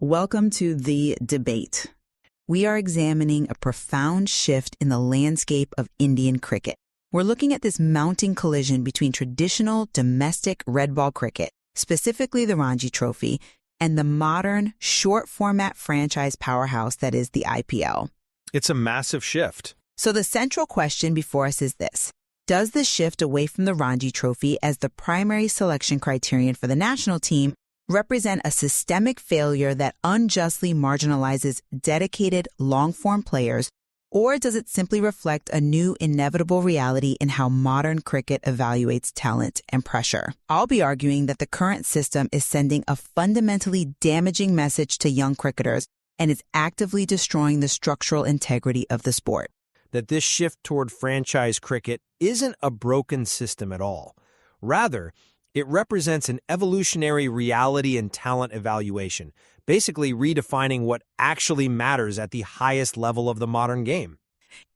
Welcome to The Debate. We are examining a profound shift in the landscape of Indian cricket. We're looking at this mounting collision between traditional domestic red ball cricket, specifically the Ranji Trophy, and the modern short-format franchise powerhouse that is the IPL. It's a massive shift. So the central question before us is this. Does the shift away from the Ranji Trophy as the primary selection criterion for the national team represent a systemic failure that unjustly marginalizes dedicated long-form players, or does it simply reflect a new inevitable reality in how modern cricket evaluates talent and pressure? I'll be arguing that the current system is sending a fundamentally damaging message to young cricketers and is actively destroying the structural integrity of the sport. That this shift toward franchise cricket isn't a broken system at all. Rather, it represents an evolutionary reality and talent evaluation, basically redefining what actually matters at the highest level of the modern game.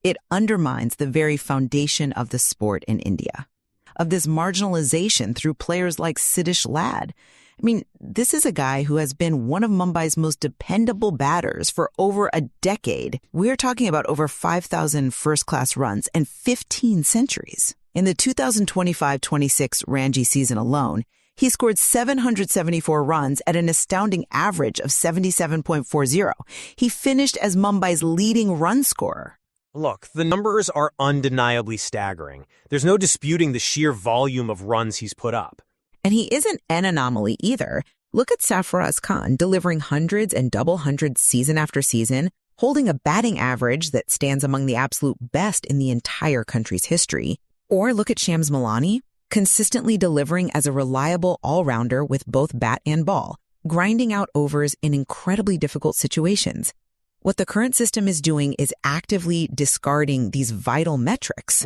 It undermines the very foundation of the sport in India, of this marginalization through players like Mulani Lad. I mean, this is a guy who has been one of Mumbai's most dependable batters for over a decade. We're talking about over 5,000 first-class runs and 15 centuries. In the 2025-26 Ranji season alone, he scored 774 runs at an astounding average of 77.40. He finished as Mumbai's leading run scorer. Look, the numbers are undeniably staggering. There's no disputing the sheer volume of runs he's put up. And he isn't an anomaly either. Look at Sarfaraz Khan delivering hundreds and double hundreds season after season, holding a batting average that stands among the absolute best in the entire country's history. Or look at Shams Mulani, consistently delivering as a reliable all-rounder with both bat and ball, grinding out overs in incredibly difficult situations. What the current system is doing is actively discarding these vital metrics.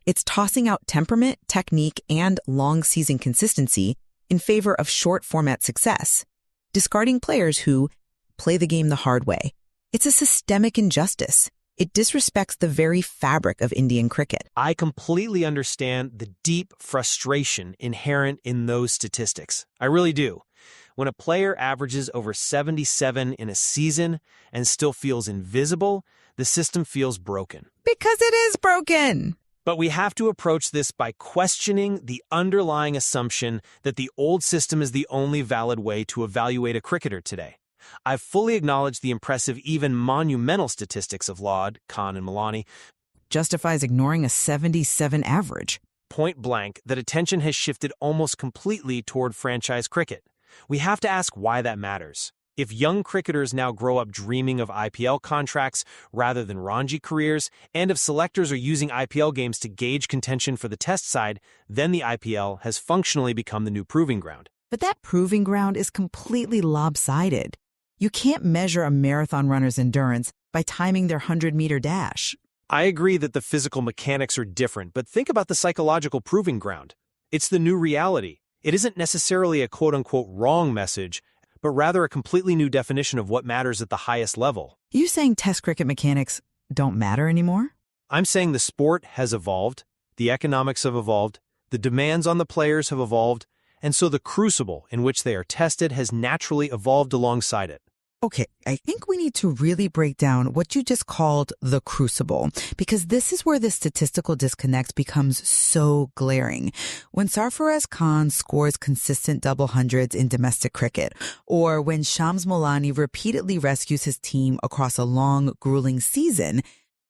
It's tossing out temperament, technique, and long season consistency in favor of short-format success, discarding players who play the game the hard way. It's a systemic injustice. It disrespects the very fabric of Indian cricket. I completely understand the deep frustration inherent in those statistics. I really do. When a player averages over 77 in a season and still feels invisible, the system feels broken. Because it is broken. But we have to approach this by questioning the underlying assumption that the old system is the only valid way to evaluate a cricketer today. I've fully acknowledged the impressive, even monumental statistics of Lad, Khan, and Mulani. Justifies ignoring a 77 average. Point blank, that attention has shifted almost completely toward franchise cricket. We have to ask why that matters. If young cricketers now grow up dreaming of IPL contracts rather than Ranji careers, and if selectors are using IPL games to gauge contention for the test side, then the IPL has functionally become the new proving ground. But that proving ground is completely lopsided. You can't measure a marathon runner's endurance by timing their 100-meter dash. I agree that the physical mechanics are different, but think about the psychological proving ground. It's the new reality. It isn't necessarily a quote-unquote wrong message, but rather a completely new definition of what matters at the highest level. You saying test cricket mechanics don't matter anymore? I'm saying the sport has evolved, the economics have evolved, the demands on the players have evolved, and so the crucible in which they are tested has naturally evolved alongside it. Okay, I think we need to really break down what you just called the crucible, because this is where the statistical disconnect becomes so glaring. When Sarfaraz Khan scores consistent double hundreds in domestic cricket, or when Shams Mulani repeatedly rescues his team across a long, grueling season,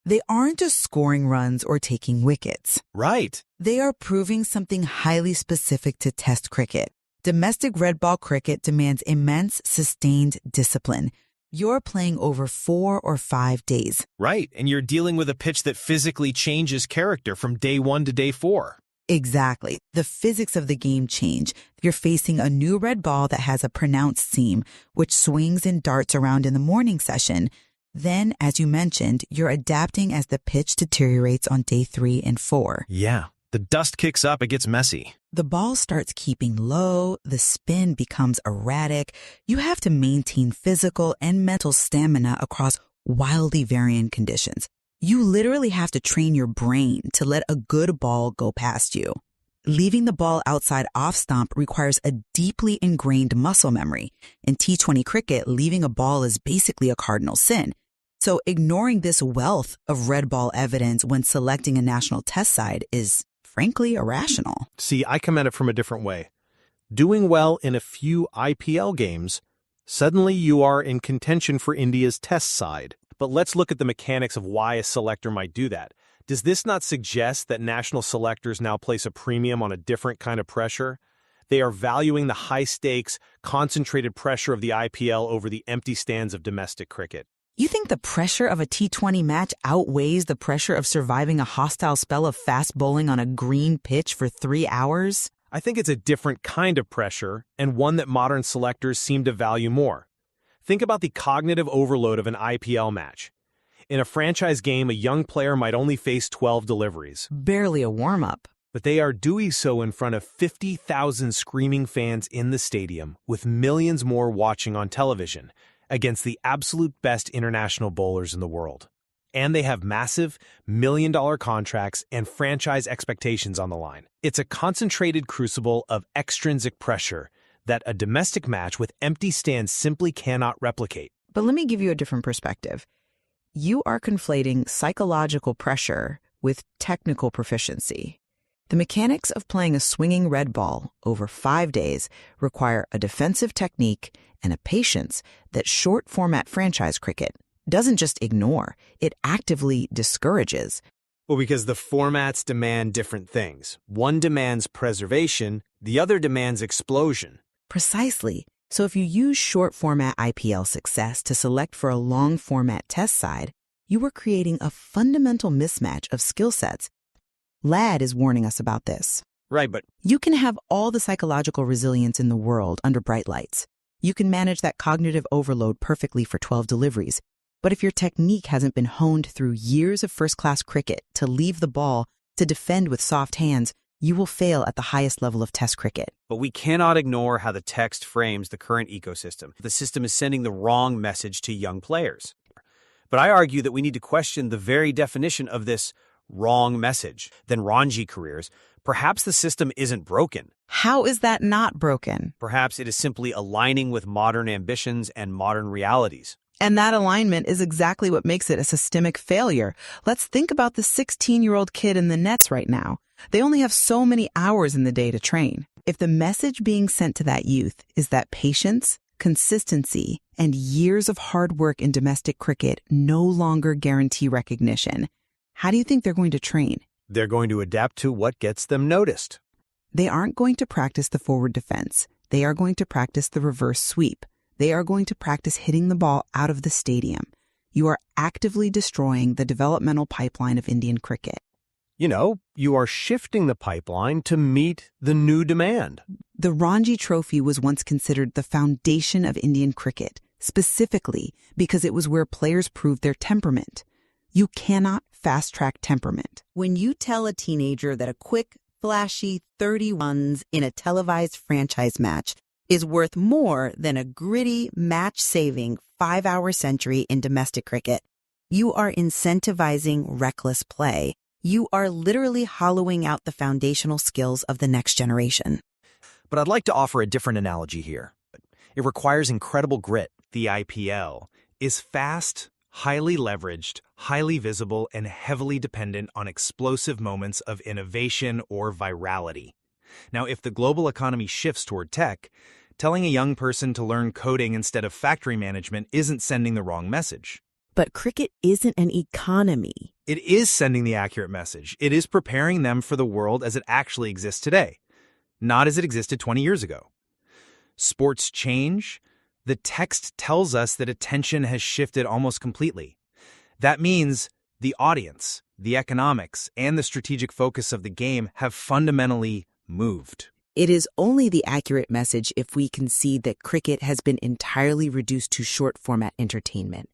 they aren't just scoring runs or taking wickets. Right. They are proving something highly specific to Test cricket. Domestic red ball cricket demands immense, sustained discipline. You're playing over 4 or 5 days. Right, and you're dealing with a pitch that physically changes character from day 1 to day 4. Exactly. The physics of the game change. You're facing a new red ball that has a pronounced seam, which swings and darts around in the morning session. Then, as you mentioned, you're adapting as the pitch deteriorates on day 3 and 4. Yeah. The dust kicks up, it gets messy. The ball starts keeping low, the spin becomes erratic. You have to maintain physical and mental stamina across wildly varying conditions. You literally have to train your brain to let a good ball go past you. Leaving the ball outside off stomp requires a deeply ingrained muscle memory. In T20 cricket, leaving a ball is basically a cardinal sin. So ignoring this wealth of red ball evidence when selecting a national test side is, frankly, irrational. See, I come at it from a different way. Doing well in a few IPL games, suddenly you are in contention for India's test side. But let's look at the mechanics of why a selector might do that. Does this not suggest that national selectors now place a premium on a different kind of pressure? They are valuing the high-stakes, concentrated pressure of the IPL over the empty stands of domestic cricket. You think the pressure of a T20 match outweighs the pressure of surviving a hostile spell of fast bowling on a green pitch for 3 hours? I think it's a different kind of pressure, and one that modern selectors seem to value more. Think about the cognitive overload of an IPL match. In a franchise game, a young player might only face 12 deliveries. Barely a warm-up. But they are doing so in front of 50,000 screaming fans in the stadium, with millions more watching on television, against the absolute best international bowlers in the world. And they have massive, million-dollar contracts and franchise expectations on the line. It's a concentrated crucible of extrinsic pressure that a domestic match with empty stands simply cannot replicate. But let me give you a different perspective. You are conflating psychological pressure with technical proficiency. The mechanics of playing a swinging red ball over 5 days require a defensive technique and a patience that short-format franchise cricket doesn't just ignore, it actively discourages. Well, because the formats demand different things. One demands preservation, the other demands explosion. Precisely. So if you use short-format IPL success to select for a long-format test side, you are creating a fundamental mismatch of skill sets. Lad is warning us about this. Right, but You can have all the psychological resilience in the world under bright lights. You can manage that cognitive overload perfectly for 12 deliveries. But if your technique hasn't been honed through years of first-class cricket to leave the ball, to defend with soft hands, you will fail at the highest level of test cricket. But we cannot ignore how the text frames the current ecosystem. The system is sending the wrong message to young players. But I argue that we need to question the very definition of this wrong message. Than Ranji careers, perhaps the system isn't broken. How is that not broken? Perhaps it is simply aligning with modern ambitions and modern realities. And that alignment is exactly what makes it a systemic failure. Let's think about the 16-year-old kid in the nets right now. They only have so many hours in the day to train. If the message being sent to that youth is that patience, consistency, and years of hard work in domestic cricket no longer guarantee recognition, how do you think they're going to train? they're going to adapt to what gets them noticed. They aren't going to practice the forward defense. They are going to practice the reverse sweep. They are going to practice hitting the ball out of the stadium. You are actively destroying the developmental pipeline of Indian cricket. You know, you are shifting the pipeline to meet the new demand. The Ranji Trophy was once considered the foundation of Indian cricket, specifically because it was where players proved their temperament. You cannot fast-track temperament. When you tell a teenager that a quick, flashy 30 runs in a televised franchise match is worth more than a gritty, match-saving 5-hour century in domestic cricket, you are incentivizing reckless play. You are literally hollowing out the foundational skills of the next generation. But I'd like to offer a different analogy here. It requires incredible grit. The IPL is fast, highly leveraged, highly visible, and heavily dependent on explosive moments of innovation or virality. Now, if the global economy shifts toward tech, telling a young person to learn coding instead of factory management isn't sending the wrong message. But cricket isn't an economy. It is sending the accurate message. It is preparing them for the world as it actually exists today, not as it existed 20 years ago. Sports change. The text tells us that attention has shifted almost completely. That means the audience, the economics, and the strategic focus of the game have fundamentally moved. It is only the accurate message if we concede that cricket has been entirely reduced to short-format entertainment.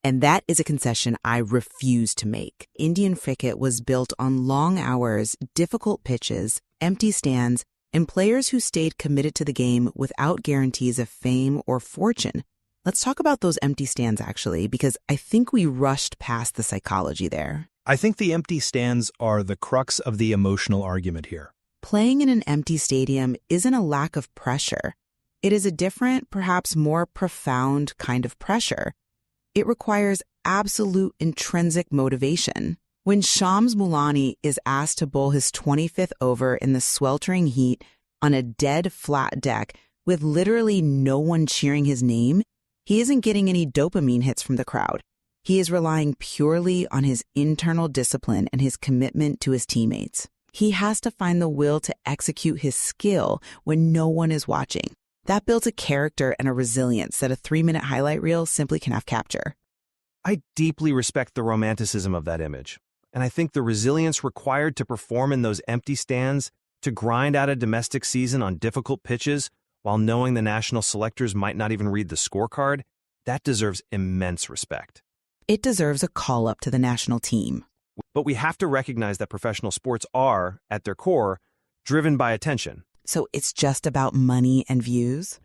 And that is a concession I refuse to make. Indian cricket was built on long hours, difficult pitches, empty stands, and players who stayed committed to the game without guarantees of fame or fortune. Let's talk about those empty stands, actually, because I think we rushed past the psychology there. I think the empty stands are the crux of the emotional argument here. Playing in an empty stadium isn't a lack of pressure. It is a different, perhaps more profound kind of pressure. It requires absolute intrinsic motivation. When Shams Mulani is asked to bowl his 25th over in the sweltering heat on a dead flat deck with literally no one cheering his name, he isn't getting any dopamine hits from the crowd. He is relying purely on his internal discipline and his commitment to his teammates. He has to find the will to execute his skill when no one is watching. That builds a character and a resilience that a 3-minute highlight reel simply cannot capture. I deeply respect the romanticism of that image, and I think the resilience required to perform in those empty stands, to grind out a domestic season on difficult pitches while knowing the national selectors might not even read the scorecard, that deserves immense respect. It deserves a call-up to the national team. But we have to recognize that professional sports are, at their core, driven by attention. So it's just about money and views?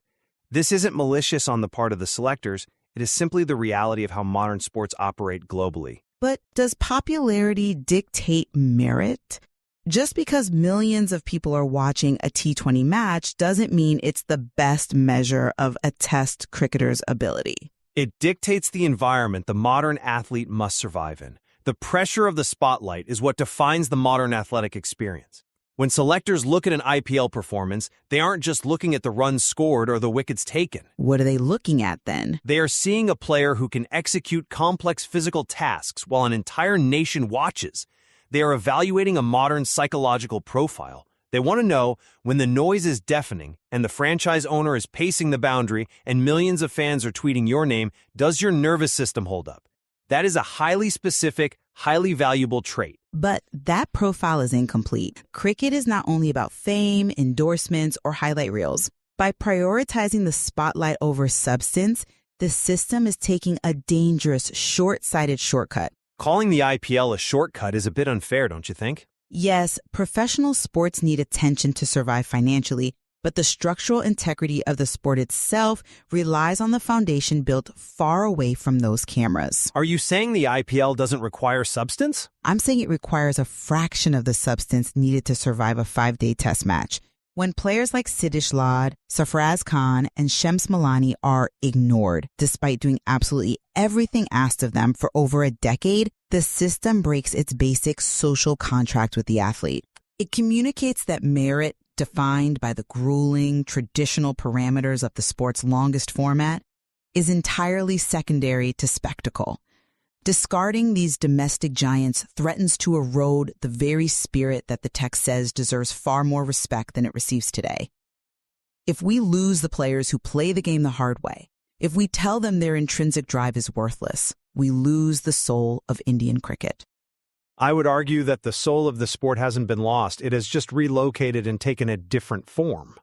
This isn't malicious on the part of the selectors. It is simply the reality of how modern sports operate globally. But does popularity dictate merit? Just because millions of people are watching a T20 match doesn't mean it's the best measure of a test cricketer's ability. It dictates the environment the modern athlete must survive in. The pressure of the spotlight is what defines the modern athletic experience. When selectors look at an IPL performance, they aren't just looking at the runs scored or the wickets taken. What are they looking at then? They are seeing a player who can execute complex physical tasks while an entire nation watches. They are evaluating a modern psychological profile. They want to know, when the noise is deafening and the franchise owner is pacing the boundary and millions of fans are tweeting your name, does your nervous system hold up? That is a highly specific, highly valuable trait. But that profile is incomplete. Cricket is not only about fame, endorsements, or highlight reels. By prioritizing the spotlight over substance, the system is taking a dangerous, short-sighted shortcut. Calling the IPL a shortcut is a bit unfair, don't you think? Yes, professional sports need attention to survive financially, but the structural integrity of the sport itself relies on the foundation built far away from those cameras. Are you saying the IPL doesn't require substance? I'm saying it requires a fraction of the substance needed to survive a 5-day test match. When players like Lad, Sarfaraz Khan, and Shams Mulani are ignored, despite doing absolutely everything asked of them for over a decade, the system breaks its basic social contract with the athlete. It communicates that merit, defined by the grueling, traditional parameters of the sport's longest format, is entirely secondary to spectacle. Discarding these domestic giants threatens to erode the very spirit that the text says deserves far more respect than it receives today. If we lose the players who play the game the hard way, if we tell them their intrinsic drive is worthless, we lose the soul of Indian cricket. I would argue that the soul of the sport hasn't been lost. It has just relocated and taken a different form.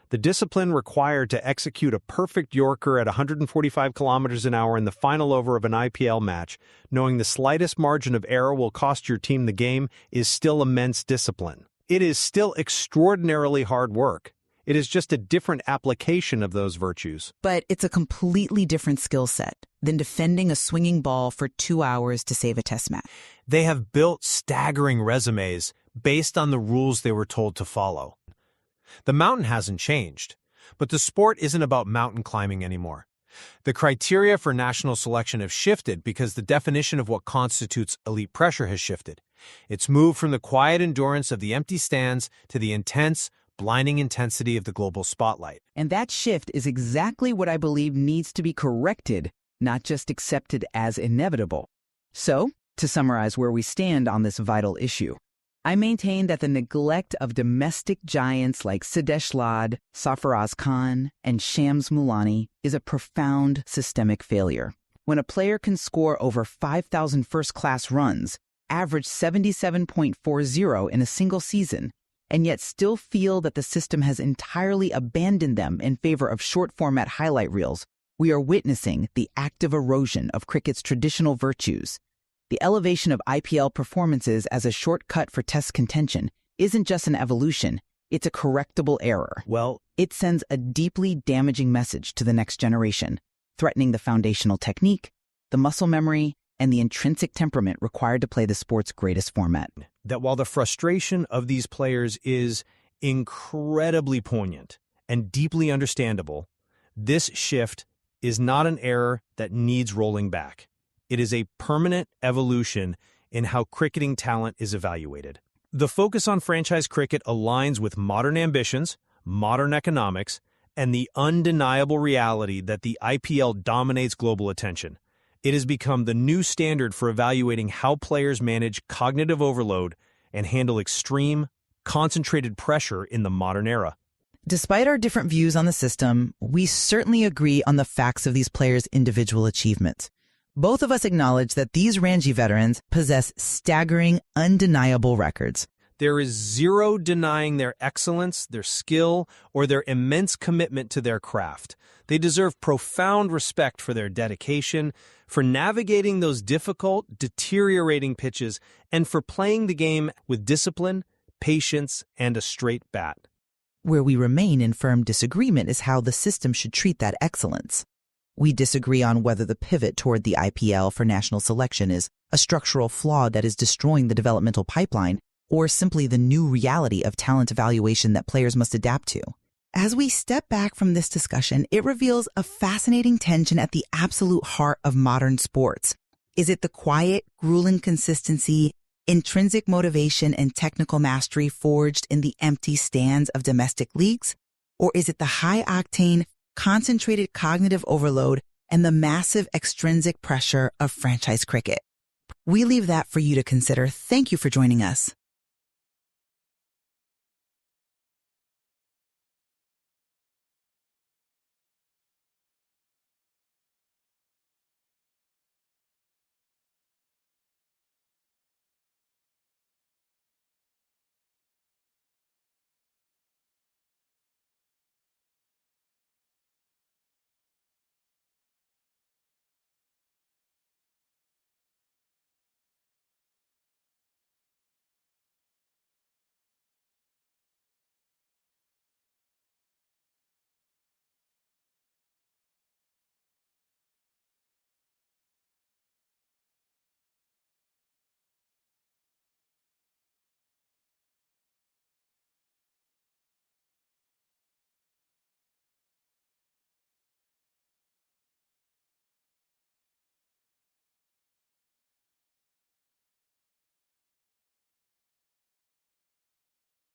The discipline required to execute a perfect Yorker at 145 kilometers an hour in the final over of an IPL match, knowing the slightest margin of error will cost your team the game, is still immense discipline. It is still extraordinarily hard work. It is just a different application of those virtues. But it's a completely different skill set than defending a swinging ball for 2 hours to save a test match. They have built staggering resumes based on the rules they were told to follow. The mountain hasn't changed, but the sport isn't about mountain climbing anymore. The criteria for national selection have shifted because the definition of what constitutes elite pressure has shifted. It's moved from the quiet endurance of the empty stands to the intense, blinding intensity of the global spotlight. And that shift is exactly what I believe needs to be corrected, not just accepted as inevitable. So, to summarize where we stand on this vital issue, I maintain that the neglect of domestic giants like Lad, Sarfaraz Khan, and Shams Mulani is a profound systemic failure. When a player can score over 5,000 first-class runs, average 77.40 in a single season, and yet still feel that the system has entirely abandoned them in favor of short-format highlight reels, we are witnessing the active erosion of cricket's traditional virtues. The elevation of IPL performances as a shortcut for test contention isn't just an evolution, it's a correctable error. Well, It sends a deeply damaging message to the next generation, threatening the foundational technique, the muscle memory, and the intrinsic temperament required to play the sport's greatest format. that while the frustration of these players is incredibly poignant and deeply understandable, this shift is not an error that needs rolling back. It is a permanent evolution in how cricketing talent is evaluated. The focus on franchise cricket aligns with modern ambitions, modern economics, and the undeniable reality that the IPL dominates global attention. It has become the new standard for evaluating how players manage cognitive overload and handle extreme, concentrated pressure in the modern era. Despite our different views on the system, we certainly agree on the facts of these players' individual achievements. Both of us acknowledge that these Ranji veterans possess staggering, undeniable records. There is zero denying their excellence, their skill, or their immense commitment to their craft. They deserve profound respect for their dedication, for navigating those difficult, deteriorating pitches, and for playing the game with discipline, patience, and a straight bat. Where we remain in firm disagreement is how the system should treat that excellence. We disagree on whether the pivot toward the IPL for national selection is a structural flaw that is destroying the developmental pipeline, or simply the new reality of talent evaluation that players must adapt to. As we step back from this discussion, it reveals a fascinating tension at the absolute heart of modern sports. Is it the quiet, grueling consistency, intrinsic motivation, and technical mastery forged in the empty stands of domestic leagues? Or is it the high-octane, concentrated cognitive overload and the massive extrinsic pressure of franchise cricket? We leave that for you to consider. Thank you for joining us.